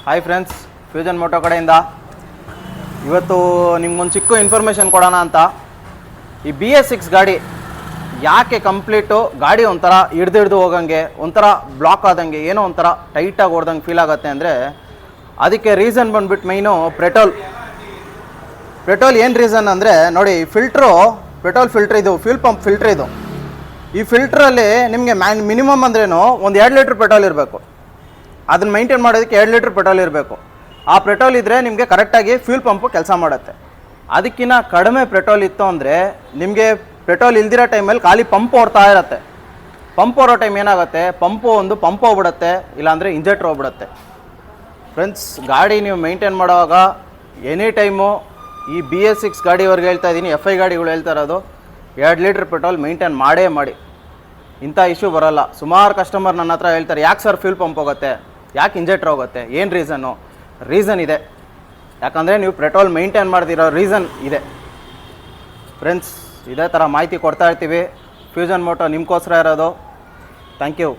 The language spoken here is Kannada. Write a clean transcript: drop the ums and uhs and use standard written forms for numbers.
ಹಾಯ್ ಫ್ರೆಂಡ್ಸ್, ಫ್ಯೂಷನ್ ಮೋಟೋ ಕಡೆಯಿಂದ ಇವತ್ತು ನಿಮ್ಗೊಂದು ಚಿಕ್ಕ ಇನ್ಫಾರ್ಮೇಷನ್ ಕೊಡೋಣ ಅಂತ. ಈ BS6 ಗಾಡಿ ಯಾಕೆ ಕಂಪ್ಲೀಟು ಗಾಡಿ ಒಂಥರ ಹಿಡ್ದು ಹೋಗಂಗೆ, ಒಂಥರ ಬ್ಲಾಕ್ ಆದಂಗೆ, ಏನೋ ಒಂಥರ ಟೈಟಾಗಿ ಹೊಡೆದಂಗೆ ಫೀಲ್ ಆಗುತ್ತೆ ಅಂದರೆ ಅದಕ್ಕೆ ರೀಸನ್ ಬಂದುಬಿಟ್ಟು ಮೈನು ಪೆಟ್ರೋಲ್ ಏನು ರೀಸನ್ ಅಂದರೆ ನೋಡಿ, ಪೆಟ್ರೋಲ್ ಫಿಲ್ಟ್ರ್ ಇದು ಫ್ಯೂಲ್ ಪಂಪ್ ಫಿಲ್ಟ್ರ್ ಇದು. ಈ ಫಿಲ್ಟ್ರಲ್ಲಿ ನಿಮಗೆ ಮಿನಿಮಮ್ ಅಂದ್ರೇನು ಒಂದು 2 ಲೀಟ್ರ್ ಪೆಟ್ರೋಲ್ ಇರಬೇಕು. ಅದನ್ನು ಮೈಂಟೈನ್ ಮಾಡೋದಕ್ಕೆ 2 ಲೀಟ್ರ್ ಪೆಟ್ರೋಲ್ ಇರಬೇಕು. ಆ ಪೆಟ್ರೋಲ್ ಇದ್ದರೆ ನಿಮಗೆ ಕರೆಕ್ಟಾಗಿ ಫ್ಯೂಲ್ ಪಂಪು ಕೆಲಸ ಮಾಡುತ್ತೆ. ಅದಕ್ಕಿಂತ ಕಡಿಮೆ ಪೆಟ್ರೋಲ್ ಇತ್ತು ಅಂದರೆ ನಿಮಗೆ ಪೆಟ್ರೋಲ್ ಇಲ್ದಿರೋ ಟೈಮಲ್ಲಿ ಖಾಲಿ ಪಂಪ್ ಓಡ್ತಾ ಇರುತ್ತೆ. ಪಂಪ್ ಓಡೋ ಟೈಮ್ ಏನಾಗುತ್ತೆ, ಪಂಪ್ ಹೋಗ್ಬಿಡುತ್ತೆ, ಇಲ್ಲಾಂದರೆ ಇಂಜೆಕ್ಟ್ರ್ ಹೋಗ್ಬಿಡುತ್ತೆ. ಫ್ರೆಂಡ್ಸ್, ಗಾಡಿ ನೀವು ಮೈಂಟೈನ್ ಮಾಡುವಾಗ ಎನಿ ಟೈಮು ಈ BS6 ಗಾಡಿವರೆಗೆ ಹೇಳ್ತಾ ಇದ್ದೀನಿ, FI ಗಾಡಿಗಳು ಹೇಳ್ತಾ ಇರೋದು 2 ಲೀಟ್ರ್ ಪೆಟ್ರೋಲ್ ಮೈಂಟೈನ್ ಮಾಡೇ. ಇಂಥ ಇಶ್ಯೂ ಬರೋಲ್ಲ. ಸುಮಾರು ಕಸ್ಟಮರ್ ನನ್ನ ಹತ್ರ ಹೇಳ್ತಾರೆ, ಯಾಕೆ ಸರ್ ಫ್ಯೂಲ್ ಪಂಪ್ ಹೋಗುತ್ತೆ, ಯಾಕೆ ಇಂಜೆಕ್ಟ್ರ್ ಹೋಗುತ್ತೆ, ಏನು ರೀಸನ್ ಇದೆ. ಯಾಕಂದರೆ ನೀವು ಪೆಟ್ರೋಲ್ ಮೈಂಟೈನ್ ಮಾಡ್ತಿರೋ ರೀಸನ್ ಇದೆ. ಫ್ರೆಂಡ್ಸ್, ಇದೇ ಥರ ಮಾಹಿತಿ ಕೊಡ್ತಾ ಇರ್ತೀವಿ. ಫ್ಯೂಷನ್ ಮೋಟೋ ನಿಮ್ಗೋಸ್ಕರ ಇರೋದು. Thank you.